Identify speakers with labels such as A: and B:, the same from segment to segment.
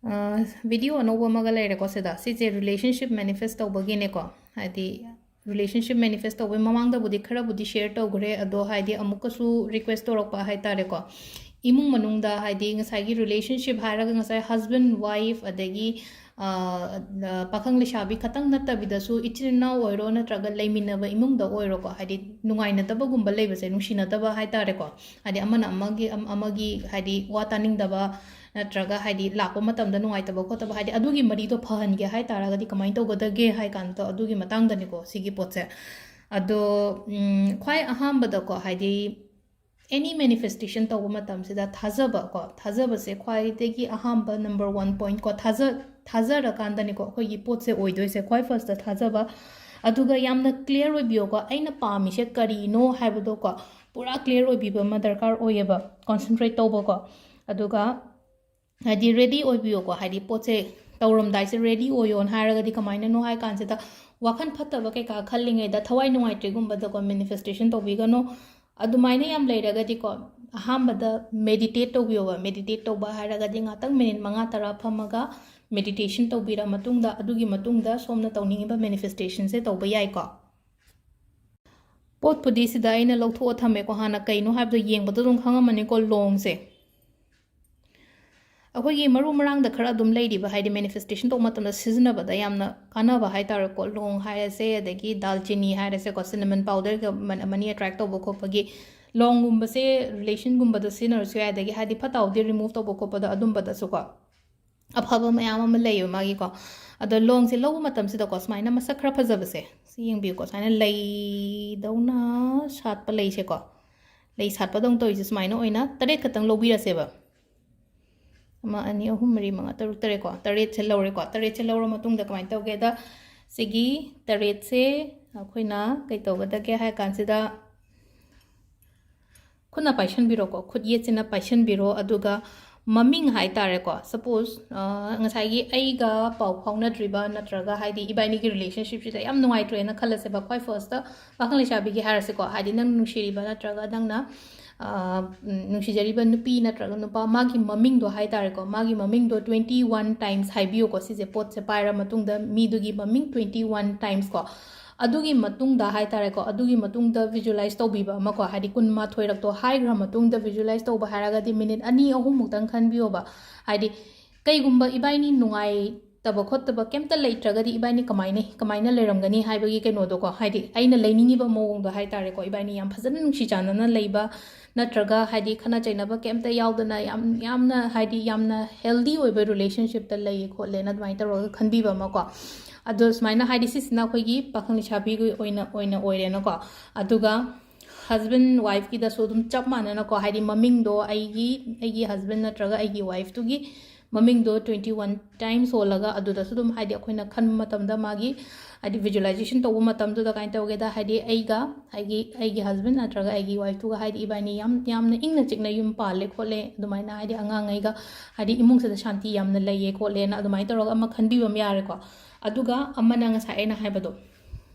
A: video ꯑꯅꯧꯕ ꯑꯃꯒ ꯂꯩꯔꯦꯀꯣ ꯁꯤꯗ ꯁꯤꯁꯦ ꯔꯤꯂꯦꯁꯟꯁꯤꯞ ꯃꯦꯅꯤꯐꯦꯁ ꯇꯧꯕꯒꯤꯅꯦꯀꯣ ꯍꯥꯏꯗꯤ ꯔꯤꯂꯦꯁꯟꯁꯤꯞ ꯃꯦꯅꯤꯐꯦꯁ ꯇꯧꯕꯩ ꯃꯃꯥꯡꯗꯕꯨꯗꯤ ꯈꯔꯕꯨꯗꯤ ꯁꯦꯌꯔ ꯇꯧꯈ꯭ꯔꯦ ꯑꯗꯣ ꯍꯥꯏꯗꯤ ꯑꯃꯨꯛꯀꯁꯨ ꯔꯤꯀ꯭ꯋꯦꯁ ꯇꯧꯔꯛꯄ ꯍꯥꯏꯇꯥꯔꯦꯀꯣ ꯏꯃꯨꯡ ꯃꯅꯨꯡꯗ ꯍꯥꯏꯗꯤ ꯉꯁꯥꯏꯒꯤ ꯔꯤꯂꯦꯁꯟꯁꯤꯞ ꯍꯥꯏꯔꯒ ꯉꯁꯥꯏ ꯍꯁꯕꯦꯟ ꯋꯥꯏꯐ ꯑꯗꯒꯤ ꯄꯥꯈꯪ ꯂꯩꯁꯥꯕꯤ ꯈꯇꯪ ꯅꯠꯇꯕꯤꯗꯁꯨ ꯏꯆꯤꯟ ꯏꯅꯥꯎ ꯑꯣꯏꯔꯣ ꯅꯠꯇ꯭ꯔꯒ ꯂꯩꯃꯤꯟꯅꯕ ꯏꯃꯨꯡꯗ ꯑꯣꯏꯔꯣꯀꯣ ꯍꯥꯏꯗꯤ ꯅꯨꯡꯉꯥꯏꯅꯗꯕꯒꯨꯝꯕ ꯂꯩꯕꯁꯦ ꯅꯨꯡꯁꯤꯅꯗꯕ ꯍꯥꯏꯇꯥꯔꯦꯀꯣ ꯍꯥꯏꯗꯤ ꯑꯃꯅ ꯑꯃꯒꯤ ꯍꯥꯏꯗꯤ ꯋꯥ ꯇꯥꯅꯤꯡꯗꯕ ꯅꯠꯇ꯭ꯔꯒ ꯍꯥꯏꯗꯤ ꯂꯥꯛꯄ ꯃꯇꯝꯗ ꯅꯨꯡꯉꯥꯏꯇꯕ ꯈꯣꯠꯇꯕ ꯍꯥꯏꯗꯤ ꯑꯗꯨꯒꯤ ꯃꯔꯤꯗꯣ ꯐꯍꯟꯒꯦ ꯍꯥꯏ ꯇꯥꯔꯒꯗꯤ ꯀꯃꯥꯏꯅ ꯇꯧꯒꯗꯒꯦ ꯍꯥꯏ ꯀꯥꯟꯗ ꯑꯗꯨꯒꯤ ꯃꯇꯥꯡꯗꯅꯤꯀꯣ ꯁꯤꯒꯤ ꯄꯣꯠꯁꯦ ꯑꯗꯣ ꯈ꯭ꯋꯥꯏ ꯑꯍꯥꯟꯕꯗꯀꯣ ꯍꯥꯏꯗꯤ ꯑꯦꯅꯤ ꯃꯦꯅꯤꯐꯦꯁꯇꯦꯁꯟ ꯇꯧꯕ ꯃꯇꯝꯁꯤꯗ ꯊꯥꯖꯕ ꯀꯣ ꯊꯥꯖꯕꯁꯦ ꯈ꯭ꯋꯥꯏꯗꯒꯤ ꯑꯍꯥꯟꯕ ꯅꯝꯕꯔ 1 ꯄꯣꯏꯟꯠ ꯀꯣ ꯊꯥꯖꯔꯀꯥꯟꯗꯅꯤꯀꯣ ꯑꯩꯈꯣꯏꯒꯤ ꯄꯣꯠꯁꯦ ꯑꯣꯏꯗꯣꯏꯁꯦ ꯈ꯭ꯋꯥꯏ ꯐꯥꯔꯁꯇ ꯊꯥꯖꯕ ꯑꯗꯨꯒ ꯌꯥꯝꯅ ꯀ꯭ꯂꯤꯌꯔ ꯑꯣꯏꯕꯤꯌꯣꯀꯣ ꯑꯩꯅ ꯄꯥꯝꯃꯤꯁꯦ ꯀꯔꯤꯅꯣ ꯍꯥꯏꯕꯗꯣꯀꯣ ꯄꯨꯔꯥ ꯀ꯭ꯂꯤꯌꯔ ꯑꯣꯏꯕꯤꯕ ꯑꯃ ꯗꯔꯀꯥꯔ ꯑꯣꯏꯌꯦꯕ ꯀꯣꯟꯁꯦꯟꯇ꯭ꯔꯦꯠ ꯇꯧꯕꯀꯣ ꯑꯗꯨꯒ ꯍꯥꯏꯗꯤ ꯔꯦꯗꯤ ꯑꯣꯏꯕꯤꯌꯣꯀꯣ ꯍꯥꯏꯗꯤ ꯄꯣꯠꯁꯦ ꯇꯧꯔꯝꯗꯥꯏꯁꯦ ꯔꯦꯗꯤ ꯑꯣꯏꯌꯣꯅ ꯍꯥꯏꯔꯒꯗꯤ ꯀꯃꯥꯏꯅꯅꯣ ꯍꯥꯏ ꯀꯥꯟꯁꯤꯗ ꯋꯥꯈꯜ ꯐꯠꯇꯕ ꯀꯩꯀꯥ ꯈꯜꯂꯤꯉꯩꯗ ꯊꯋꯥꯏ ꯅꯨꯡꯉꯥꯏꯇ꯭ꯔꯤꯒꯨꯝꯕꯗꯀꯣ ꯃꯦꯅꯤꯐꯦꯁꯇꯦꯁꯟ ꯇꯧꯕꯤꯒꯅꯣ ꯑꯗꯨꯃꯥꯏꯅ ꯌꯥꯝ ꯂꯩꯔꯒꯗꯤꯀꯣ ꯑꯍꯥꯟꯕꯗ ꯃꯦꯗꯤꯇꯦꯠ ꯇꯧꯕꯤꯌꯣꯕ ꯃꯦꯗꯤꯇꯦꯠ ꯇꯧꯕ ꯍꯥꯏꯔꯒꯗꯤ ꯉꯥꯛꯇꯪ ꯃꯤꯅꯤꯠ 5-10 ꯐꯝꯃꯒ ꯃꯦꯗꯤꯇꯦꯁꯟ ꯇꯧꯕꯤꯔ ꯃꯇꯨꯡꯗ ꯑꯗꯨꯒꯤ ꯃꯇꯨꯡꯗ ꯁꯣꯝꯅ ꯇꯧꯅꯤꯡꯉꯤꯕ ꯃꯦꯅꯤꯐꯦꯁꯇꯦꯁꯟꯁꯦ ꯇꯧꯕ ꯌꯥꯏꯀꯣ ꯄꯣꯠꯄꯨꯗꯤ ꯁꯤꯗ ꯑꯩꯅ ꯂꯧꯊꯣꯛꯑ ꯊꯝꯃꯦꯀꯣ ꯍꯥꯟꯅ ꯀꯩꯅꯣ ꯍꯥꯏꯕꯗꯣ ꯌꯦꯡꯕꯗ ꯑꯗꯨꯝ ꯈꯪꯉꯝꯃꯅꯤꯀꯣ ꯂꯣꯡꯁꯦ ꯑꯩꯈꯣꯏꯒꯤ ꯃꯔꯨ ꯃꯔꯥꯡꯗ ꯈꯔ ꯑꯗꯨꯝ ꯂꯩꯔꯤꯕ ꯍꯥꯏꯗꯤ ꯃꯦꯅꯤꯐꯦꯁꯇꯦꯁꯟ ꯇꯧꯕ ꯃꯇꯝꯗ ꯁꯤꯖꯤꯟꯅꯕꯗ ꯌꯥꯝꯅ ꯀꯥꯟꯅꯕ ꯍꯥꯏꯇꯥꯔꯦꯀꯣ ꯂꯣꯡ ꯍꯥꯏꯔꯁꯦ ꯑꯗꯒꯤ ꯗꯥꯜꯆꯤꯅꯤ ꯍꯥꯏꯔꯁꯦꯀꯣ ꯁꯤꯅꯃꯟ ꯄꯥꯎꯗꯔꯒ ꯃꯅꯤ ꯑꯦꯇ꯭ꯔꯦꯛ ꯇꯧꯕ ꯈꯣꯠꯄꯒꯤ ꯂꯣꯡꯒꯨꯝꯕꯁꯦ ꯔꯤꯂꯦꯁꯟꯒꯨꯝꯕꯗ ꯁꯤꯖꯤꯟꯅꯔꯁꯨ ꯌꯥꯏ ꯑꯗꯒꯤ ꯍꯥꯏꯗꯤ ꯐꯠꯇ ꯍꯥꯎꯊꯤ ꯔꯤꯃꯨꯚ ꯇꯧꯕ ꯈꯣꯠꯄꯗ ꯑꯗꯨꯝꯕꯗꯁꯨꯀꯣ ꯑꯐꯕ ꯃꯌꯥꯝ ꯑꯃ ꯂꯩꯌꯦꯕ ꯃꯥꯒꯤꯀꯣ ꯑꯗꯣ ꯂꯣꯡꯁꯦ ꯂꯧꯕ ꯃꯇꯝꯁꯤꯗꯀꯣ ꯁꯨꯃꯥꯏꯅ ꯃꯁꯛ ꯈꯔ ꯐꯖꯕꯁꯦ ꯁꯤ ꯌꯦꯡꯕꯤꯌꯨꯀꯣ ꯁꯨꯃꯥꯏꯅ ꯂꯩꯗꯧꯅ ꯁꯥꯠꯄ ꯂꯩꯁꯦꯀꯣ ꯂꯩ ꯁꯥꯠꯄꯗꯧꯅ ꯇꯧꯔꯤꯁꯦ ꯁꯨꯃꯥꯏꯅ ꯑꯣꯏꯅ 7 ꯈꯛꯇꯪ ꯂꯧꯕꯤꯔꯁꯦꯕ 1 2 3 4 5 6 7 ꯀꯣ 8ꯁꯦ ꯂꯧꯔꯦꯀꯣ 8ꯁꯦ ꯂꯧꯔ ꯃꯇꯨꯡꯗ ꯀꯃꯥꯏꯅ ꯇꯧꯒꯦꯗ ꯁꯤꯒꯤ 8ꯁꯦ ꯑꯩꯈꯣꯏꯅ ꯀꯩ ꯇꯧꯒꯗꯒꯦ ꯍꯥꯏ ꯀꯥꯟꯁꯤꯗ ꯈꯨꯠꯅ ꯄꯥꯏꯁꯟꯕꯤꯔꯣꯀꯣ ꯈꯨꯠ ꯌꯦꯠꯁꯤꯅ ꯄꯥꯏꯁꯟꯕꯤꯔꯣ ꯑꯗꯨꯒ ꯃꯃꯤꯡ ꯍꯥꯏꯇꯥꯔꯦꯀꯣ ꯁꯄꯣꯁ ꯉꯁꯥꯏꯒꯤ ꯑꯩꯒ ꯄꯥꯎ ꯐꯥꯎꯅꯗ꯭ꯔꯤꯕ ꯅꯠꯇ꯭ꯔꯒ ꯍꯥꯏꯗꯤ ꯏꯕꯥꯏꯅꯤꯒꯤ ꯔꯤꯂꯦꯁꯟshipꯁꯤꯗ ꯌꯥꯝ ꯅꯨꯡꯉꯥꯏꯇ꯭ꯔꯦꯅ ꯈꯜꯂꯁꯦꯕ ꯈ꯭ꯋꯥꯏ ꯐꯥꯔꯁꯇ ꯄꯥꯈꯪ ꯂꯩꯁꯥꯕꯤꯒꯤ ꯍꯥꯏꯔꯁꯦꯀꯣ ꯍꯥꯏꯗꯤ ꯅꯪ ꯅꯨꯡꯁꯤꯔꯤꯕ ꯅꯠꯇ꯭ꯔꯒ ꯅꯪꯅ ꯅꯨꯡꯁꯤꯖꯔꯤꯕ ꯅꯨꯄꯤ ꯅꯠꯇ꯭ꯔꯒ ꯅꯨꯄꯥ ꯃꯥꯒꯤ ꯃꯃꯤꯡꯗꯣ ꯍꯥꯏꯇꯥꯔꯦꯀꯣ ꯃꯥꯒꯤ ꯃꯃꯤꯡꯗꯣ 21 times ꯍꯥꯏꯕꯤꯌꯨꯀꯣ ꯁꯤꯁꯦ ꯄꯣꯠꯁꯦ ꯄꯥꯏꯔ ꯃꯇꯨꯡꯗ ꯃꯤꯗꯨꯒꯤ ꯃꯃꯤꯡ 21 times ꯀꯣ ꯑꯗꯨꯒꯤ ꯃꯇꯨꯡꯗ ꯍꯥꯏꯇꯥꯔꯦꯀꯣ ꯑꯗꯨꯒꯤ ꯃꯇꯨꯡꯗ ꯚꯤꯖꯨꯑꯂꯥꯏꯁ ꯇꯧꯕꯤꯕ ꯑꯃꯀꯣ ꯍꯥꯏꯗꯤ 22ꯔꯛꯇꯣ ꯍꯥꯏꯈ꯭ꯔ ꯃꯇꯨꯡꯗ ꯚꯤꯖꯨꯑꯂꯥꯏꯁ ꯇꯧꯕ ꯍꯥꯏꯔꯒꯗꯤ ꯃꯤꯅꯤꯠ 2-3 ꯃꯨꯛꯇꯪ ꯈꯟꯕꯤꯌꯣꯕ ꯍꯥꯏꯗꯤ ꯀꯩꯒꯨꯝꯕ ꯏꯕꯥꯏꯅꯤ ꯅꯨꯡꯉꯥꯏꯇꯕ ꯈꯣꯠꯇꯕ ꯀꯩꯝꯇ ꯂꯩꯇ꯭ꯔꯒꯗꯤ ꯏꯕꯥꯏꯅꯤ ꯀꯃꯥꯏꯅ ꯂꯩꯔꯝꯒꯅꯤ ꯍꯥꯏꯕꯒꯤ ꯀꯩꯅꯣꯗꯣꯀꯣ ꯍꯥꯏꯗꯤ ꯑꯩꯅ ꯂꯩꯅꯤꯡꯉꯤꯕ ꯃꯑꯣꯡꯗꯣ ꯍꯥꯏꯇꯥꯔꯦꯀꯣ ꯏꯕꯥꯏꯅꯤ ꯌꯥꯝ ꯐꯖꯅ ꯅꯨꯡꯁꯤ ꯆꯥꯟꯅꯅ ꯂꯩꯕ ꯅꯠꯇ꯭ꯔꯒ ꯍꯥꯏꯗꯤ ꯈꯠꯅ ꯆꯩꯅꯕ ꯀꯩꯝꯇ ꯌꯥꯎꯗꯅ ꯌꯥꯝꯅ ꯍꯥꯏꯗꯤ ꯌꯥꯝꯅ ꯍꯦꯜꯗꯤ ꯑꯣꯏꯕ ꯔꯤꯂꯦꯁꯟshipꯇ ꯂꯩꯌꯦ ꯈꯣꯠꯂꯦꯅ ꯑꯗꯨꯃꯥꯏꯅ ꯇꯧꯔꯒ ꯈꯟꯕꯤꯕ ꯑꯃꯀꯣ ꯑꯗꯣ ꯁꯨꯃꯥꯏꯅ ꯍꯥꯏꯗꯤ ꯁꯤꯁꯤꯅ ꯑꯩꯈꯣꯏꯒꯤ ꯄꯥꯈꯪ ꯂꯩꯁꯥꯕꯤꯒꯤ ꯑꯣꯏꯅ ꯑꯣꯏꯔꯦꯅꯀꯣ ꯑꯗꯨꯒ ꯍꯁꯕꯦꯟ ꯋꯥꯏꯐꯀꯤꯗꯁꯨ ꯑꯗꯨꯝ ꯆꯞ ꯃꯥꯟꯅꯅꯀꯣ ꯍꯥꯏꯗꯤ ꯃꯃꯤꯡꯗꯣ ꯑꯩꯒꯤ ꯍꯁꯕꯦꯟ ꯅꯠꯇ꯭ꯔꯒ ꯑꯩꯒꯤ ꯋꯥꯏꯐꯇꯨꯒꯤ ꯃꯃꯤꯡꯗꯣ 21 times ꯁꯣꯜꯂꯒ ꯑꯗꯨꯗꯁꯨ ꯑꯗꯨꯝ ꯍꯥꯏꯗꯤ ꯑꯩꯈꯣꯏꯅ ꯈꯟꯕ ꯃꯇꯝꯗ ꯃꯥꯒꯤ ꯍꯥꯏꯗꯤ ꯚꯤꯖꯨꯑꯂꯥꯏꯖꯦꯁꯟ ꯇꯧꯕ ꯃꯇꯝꯗꯨꯗ ꯀꯃꯥꯏꯅ ꯇꯧꯒꯦꯗ ꯍꯥꯏꯗꯤ ꯑꯩꯒꯤ ꯍꯁꯕꯦꯟ ꯅꯠꯇ꯭ꯔꯒ ꯑꯩꯒꯤ ꯋꯥꯏꯐꯇꯨꯒ ꯍꯥꯏꯗꯤ ꯏꯕꯥꯅꯤ ꯌꯥꯝꯅ ꯏꯪꯅ ꯆꯤꯛꯅ ꯌꯨꯝ ꯄꯥꯜꯂꯦ ꯈꯣꯠꯂꯦ ꯑꯗꯨꯃꯥꯏꯅ ꯍꯥꯏꯗꯤ ꯑꯉꯥꯡꯉꯩꯒ ꯍꯥꯏꯗꯤ ꯏꯃꯨꯡꯁꯤꯗ ꯁꯥꯟꯇꯤ ꯌꯥꯝꯅ ꯂꯩꯌꯦ ꯈꯣꯠꯂꯦꯅ ꯑꯗꯨꯃꯥꯏꯅ ꯇꯧꯔꯒ ꯑꯃ ꯈꯟꯕꯤꯕ ꯑꯃ ꯌꯥꯔꯦꯀꯣ ꯑꯗꯨꯒ ꯑꯃꯅ ꯉꯁꯥꯏ ꯑꯩꯅ ꯍꯥꯏꯕꯗꯣ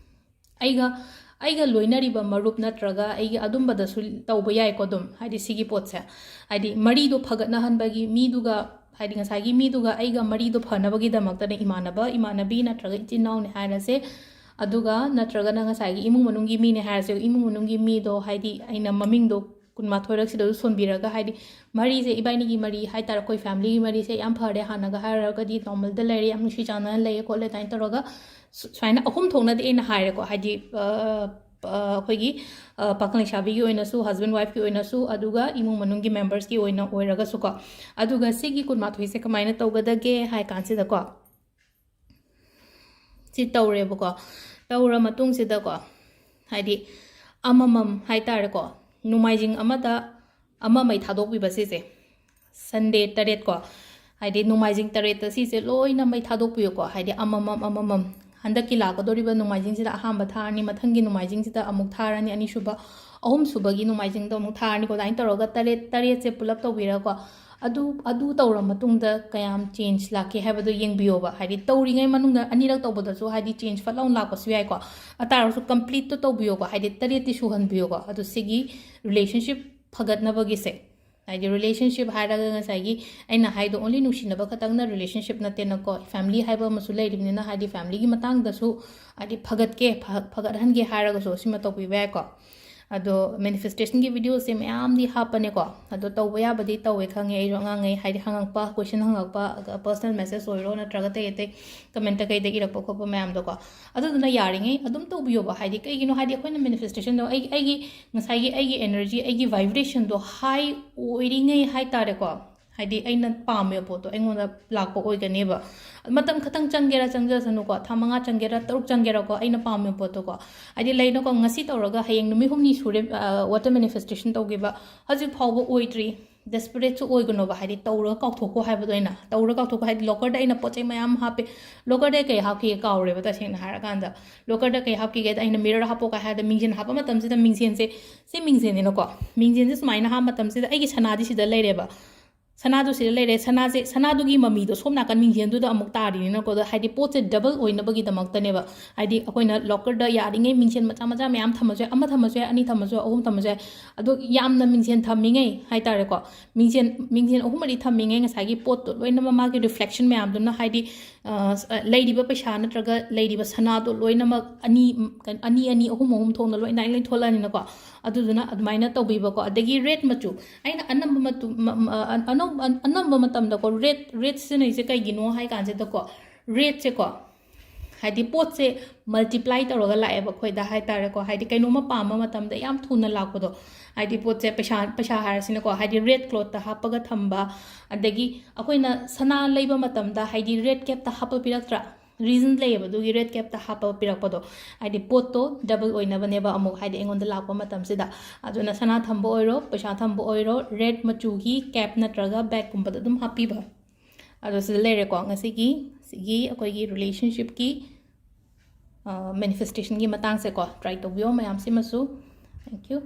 A: ꯑꯩꯒ ꯂꯣꯏꯅꯔꯤꯕ ꯃꯔꯨꯞ ꯅꯠꯇ꯭ꯔꯒ ꯑꯩꯒꯤ ꯑꯗꯨꯝꯕꯗꯁꯨ ꯇꯧꯕ ꯌꯥꯏꯀꯣ ꯑꯗꯨꯝ ꯍꯥꯏꯗꯤ ꯁꯤꯒꯤ ꯄꯣꯠꯁꯦ ꯍꯥꯏꯗꯤ ꯃꯔꯤꯗꯣ ꯐꯒꯠꯅꯍꯟꯕꯒꯤ ꯃꯤꯗꯨꯒ ꯍꯥꯏꯗꯤ ꯉꯁꯥꯏꯒꯤ ꯃꯤꯗꯨꯒ ꯑꯩꯒ ꯃꯔꯤꯗꯣ ꯐꯅꯕꯒꯤꯗꯃꯛꯇꯅ ꯏꯃꯥꯟꯅꯕꯤ ꯅꯠꯇ꯭ꯔꯒ ꯏꯆꯤꯟ ꯏꯅꯥꯎꯅꯦ ꯍꯥꯏꯔꯁꯦ ꯑꯗꯨꯒ ꯅꯠꯇ꯭ꯔꯒꯅ ꯉꯁꯥꯏꯒꯤ ꯏꯃꯨꯡ ꯃꯅꯨꯡꯒꯤ ꯃꯤꯅꯦ ꯍꯥꯏꯔꯁꯦ ꯏꯃꯨꯡ ꯃꯅꯨꯡꯒꯤ ꯃꯤꯗꯣ ꯍꯥꯏꯗꯤ ꯑꯩꯅ ꯃꯃꯤꯡꯗꯣ 22ꯔꯛꯁꯤꯗꯁꯨ ꯁꯣꯟꯕꯤꯔꯒ ꯍꯥꯏꯗꯤ ꯃꯔꯤꯁꯦ ꯏꯕꯥꯏꯅꯤꯒꯤ ꯃꯔꯤ ꯍꯥꯏꯇꯥꯔꯦ ꯑꯩꯈꯣꯏ ꯐꯦꯃꯤꯂꯤꯒꯤ ꯃꯔꯤꯁꯦ ꯌꯥꯝ ꯐꯔꯦ ꯍꯥꯟꯅꯒ ꯍꯥꯏꯔꯒꯗꯤ ꯅꯣꯔꯃꯦꯜꯗ ꯂꯩꯔꯦ ꯌꯥꯝ ꯅꯨꯡꯁꯤ ꯆꯥꯟꯅꯅ ꯂꯩꯌꯦ ꯈꯣꯠꯂꯦ ꯑꯗꯨꯃꯥꯏꯅ ꯇꯧꯔꯒ ꯁꯨꯃꯥꯏꯅ 3 ꯊꯣꯛꯅꯗꯤ ꯑꯩꯅ ꯍꯥꯏꯔꯦꯀꯣ ꯍꯥꯏꯗꯤ ꯑꯩꯈꯣꯏꯒꯤ ꯄꯥꯈꯪ ꯂꯩꯁꯥꯕꯤꯒꯤ ꯑꯣꯏꯅꯁꯨ ꯍꯁꯕꯦꯟ ꯋꯥꯏꯐꯀꯤ ꯑꯣꯏꯅꯁꯨ ꯑꯗꯨꯒ ꯏꯃꯨꯡ ꯃꯅꯨꯡꯒꯤ ꯃꯦꯝꯕꯔꯁꯀꯤ ꯑꯣꯏꯔꯒꯁꯨꯀꯣ ꯑꯗꯨꯒ ꯁꯤꯒꯤ 22ꯁꯦ ꯀꯃꯥꯏꯅ ꯇꯧꯒꯗꯒꯦ ꯍꯥꯏ ꯀꯥꯟꯁꯤꯗꯀꯣ ꯁꯤ ꯇꯧꯔꯦꯕꯀꯣ ꯇꯧꯔ ꯃꯇꯨꯡꯁꯤꯗꯀꯣ ꯍꯥꯏꯗꯤ ꯑꯃꯃꯝ ꯍꯥꯏꯇꯥꯔꯦꯀꯣ ꯅꯣꯡꯃꯥꯏꯖꯤꯡ ꯑꯃꯗ ꯑꯃꯃꯩ ꯊꯥꯗꯣꯛꯄꯤꯕ ꯁꯤꯁꯦ ꯁꯟꯗꯦ 8 ꯀꯣ ꯍꯥꯏꯗꯤ ꯅꯣꯡꯃꯥꯏꯖꯤꯡ 8ꯇ ꯁꯤꯁꯦ ꯂꯣꯏꯅ ꯃꯩ ꯊꯥꯗꯣꯛꯄꯤꯌꯨꯀꯣ ꯍꯥꯏꯗꯤ ꯑꯃꯃꯝ ꯍꯟꯗꯛꯀꯤ ꯂꯥꯛꯀꯗꯧꯔꯤꯕ ꯅꯣꯡꯃꯥꯏꯖꯤꯡꯁꯤꯗ ꯑꯍꯥꯟꯕ ꯊꯥꯔꯅꯤ ꯃꯊꯪꯒꯤ ꯅꯣꯡꯃꯥꯏꯖꯤꯡꯁꯤꯗ ꯑꯃꯨꯛ ꯊꯥꯔꯅꯤ ꯑꯅꯤꯁꯨꯕ ꯑꯍꯨꯝꯁꯨꯕꯒꯤ ꯅꯣꯡꯃꯥꯏꯖꯤꯡꯗ ꯑꯃꯨꯛ ꯊꯥꯔꯅꯤꯀꯣ ꯑꯗꯨꯃꯥꯏꯅ ꯇꯧꯔꯒ 8ꯁꯦ ꯄꯨꯂꯞ ꯇꯧꯕꯤꯔꯒꯀꯣ ꯑꯗꯨ ꯇꯧꯔ ꯃꯇꯨꯡꯗ ꯀꯌꯥꯝ ꯆꯦꯟꯖ ꯂꯥꯛꯀꯦ ꯍꯥꯏꯕꯗꯣ ꯌꯦꯡꯕꯤꯌꯣꯕ ꯍꯥꯏꯗꯤ ꯇꯧꯔꯤꯉꯩ ꯃꯅꯨꯡꯗ ꯑꯅꯤꯔꯛ ꯇꯧꯕꯗꯁꯨ ꯍꯥꯏꯗꯤ ꯆꯦꯟꯖ ꯐꯠ ꯂꯥꯎꯅ ꯂꯥꯛꯄꯁꯨ ꯌꯥꯏꯀꯣ ꯑꯇꯥꯔꯁꯨ ꯀꯝꯄ꯭ꯂꯤꯠꯇꯣ ꯇꯧꯕꯤꯌꯣꯀꯣ ꯍꯥꯏꯗꯤ 8ꯇꯤ ꯁꯨꯍꯟꯕꯤꯌꯣꯀꯣ ꯑꯗꯣ ꯁꯤꯒꯤ ꯔꯤꯂꯦꯁꯟship ꯐꯒꯠꯅꯕꯒꯤꯁꯦ ꯍꯥꯏꯗꯤ ꯔꯤꯂꯦꯁꯟꯁꯤꯞ ꯍꯥꯏꯔꯒ ꯉꯁꯥꯏꯒꯤ ꯑꯩꯅ ꯍꯥꯏꯗꯣ ꯑꯣꯟꯂꯤ ꯅꯨꯡꯁꯤꯅꯕ ꯈꯛꯇꯪꯅ ꯔꯤꯂꯦꯁꯟꯁꯤꯞ ꯅꯠꯇꯦꯅꯀꯣ ꯐꯦꯃꯤꯂꯤ ꯍꯥꯏꯕ ꯑꯃꯁꯨ ꯂꯩꯔꯤꯕꯅꯤꯅ ꯍꯥꯏꯗꯤ ꯐꯦꯃꯤꯂꯤꯒꯤ ꯃꯇꯥꯡꯗꯁꯨ ꯍꯥꯏꯗꯤ ꯐꯒꯠꯍꯟꯒꯦ ꯍꯥꯏꯔꯒꯁꯨ ꯁꯤꯃ ꯇꯧꯕꯤꯕ ꯌꯥꯏꯀꯣ ꯑꯗꯣ ꯃꯦꯅꯤꯐꯦꯁꯇꯦꯁꯟꯒꯤ ꯚꯤꯗꯤꯑꯣꯁꯦ ꯃꯌꯥꯝꯗꯤ ꯍꯥꯞꯄꯅꯦꯀꯣ ꯑꯗꯣ ꯇꯧꯕ ꯌꯥꯕꯗꯤ ꯇꯧꯋꯦ ꯈꯪꯉꯦ ꯑꯩꯁꯨ ꯑꯉꯥꯡꯉꯩ ꯍꯥꯏꯗꯤ ꯍꯪꯉꯛꯄ ꯀꯣꯏꯁꯟ ꯍꯪꯉꯛꯄ ꯄꯔꯁꯅꯦꯜ ꯃꯦꯁꯦꯖ ꯑꯣꯏꯔꯣ ꯅꯠꯇ꯭ꯔꯒ ꯑꯇꯩ ꯀꯃꯦꯟꯇ ꯀꯩꯗ ꯏꯔꯛꯄ ꯈꯣꯠꯄ ꯃꯌꯥꯝꯗꯣꯀꯣ ꯑꯗꯨꯗꯨꯅ ꯌꯥꯔꯤꯉꯩ ꯑꯗꯨꯝ ꯇꯧꯕꯤꯌꯣꯕ ꯍꯥꯏꯗꯤ ꯀꯩꯒꯤꯅꯣ ꯍꯥꯏꯗꯤ ꯑꯩꯈꯣꯏꯅ ꯃꯦꯅꯤꯐꯦꯁꯇꯦꯁꯟꯗꯣ ꯉꯁꯥꯏꯒꯤ ꯑꯩꯒꯤ ꯑꯦꯅꯔꯖꯤ ꯑꯩꯒꯤ ꯚꯥꯏꯕ꯭ꯔꯦꯁꯟꯗꯣ ꯍꯥꯏ ꯑꯣꯏꯔꯤꯉꯩ ꯍꯥꯏꯇꯥꯔꯦꯀꯣ ꯍꯥꯏꯗꯤ ꯑꯩꯅ ꯄꯥꯝꯃꯤꯕ ꯄꯣꯠꯇꯣ ꯑꯩꯉꯣꯟꯗ ꯂꯥꯛꯄ ꯑꯣꯏꯒꯅꯦꯕ ꯃꯇꯝ ꯈꯛꯇꯪ ಚಂಗೇರಾ ಚಂಗಜಸನುಕೋ ಥಾ 5 ಚಂಗೇರಾ 6 ಚಂಗೇರಾಕೋ ಐನ ಪಾಮೆ ಪೋತೋಕೋ ಐದಿ ಲೈನಕೋ ngasi ತೌರಗ ಹಯಂಗ್ ನುಮಿ ಹುಮ್ನಿ ಸುರೆ ವಾಟರ್ ಮ್ಯಾನಿಫೆಸ್ಟೇಷನ್ ತೌಗಿಬ ಹಜಿ ಫಾꯎꯕ ಓಯ್ಟ್ರಿ ಡೆಸ್ಪರೇಟ್ ಸು ಓಯ್ಗನೋಬ ಹೈದಿ ತೌರಗ ಕಾꯎꯊꯣಕೋ ಹಾಯ್ಬದೋ ಐನ ತೌರಗ ಕಾꯎꯊꯣಕೋ ಹೈದಿ ಲೋಕರ್ದ ಐನ ಪೋಚೈ ಮಯಾಮ್ ಹಾಪೆ ಲೋಕರ್ದ ಕೈ ಹಾಕಿ ಕಾꯎರೆಬ ತಸೆಂಗನ ಹಾರಕಾಂದ ಲೋಕರ್ದ ಕೈ ಹಾಕಿ ಗೆ ಐನ ಮಿರರ್ ಹಾಪೋ ಕಾ ಹಾದ ಮಿಂಜೆನ್ ಹಾಪ ಮತಂಸಿದ ಮಿಂಜೆನ್ಸೆ ಸಿ ಮಿಂಜೆನ್ನಿನಕೋ ಮಿಂಜೆನ್ಸೆ ಸುಮಾइना हा मतमसिदा ಐಗಿ सनादि सिदा लेरेबा सनादु सिदा लेरे सनादुगी ममीदो सोम नाकन मिंजेनदुदा अमुक तारिनिनको हाइदि पोचे डबल ओइनबगी दमक्तनेबा हाइदि अखोइना लॉकर द यारिङै मिंजेन मचा मचा म्याम थमजे अमा थमजे अनि थमजे अहुम थमजे अदो यामना मिंजेन थमिङै हाइतारेको मिंजेन अहुमरि थमिङै ngसागी पोत लोइनम मागी रिफ्लेक्शन म्याम दुना हाइदि लेदिबा पैसा नत्रगा लेदिबा सनादो लोइनम अनि अहुम थोंना लोइना लै थोलानिनको अदुदुना अदुमाइना तौबिबको अदगी रेड मचु आइना अनंब मतु अनंब मतमदको रेड सिनैसे कैगिनो हाइ कांजेदको रेड से को हाइदि पोट से मल्टीप्लाई तौरगा लाएबा खोइदा हाइ तारेको हाइदि कैनोमा पामा मतमदा याम थुना लाकदो हाइदि पोट से पैसा हारसिनको हाइदि रेड क्लॉथ ता हापगा थंबा अदगी अखोइना सना लेबा मतमदा हाइदि रेड कैप ता हापा पिरक्त्रा रीजन लेबा दुगी रेड कैप ता हापा पिरक्पदो हाइदि पोतो डबल ओइनबनेबा अमुक हाइदि एंगोंदा लाकपा मतमसिदा अदुना सना थंबो ओइरो पैसा थंबो ओइरो रेड मचुगी कैप नत्रगा बैग कुंबदा दुम हापीबा अदो सिदा लेरेको ngasiगी सिगी अखोइगी रिलेशनशिप की मैनिफेस्टेशन की मतंग से को ट्राई तौबियो मैम सिमसु थैंक यू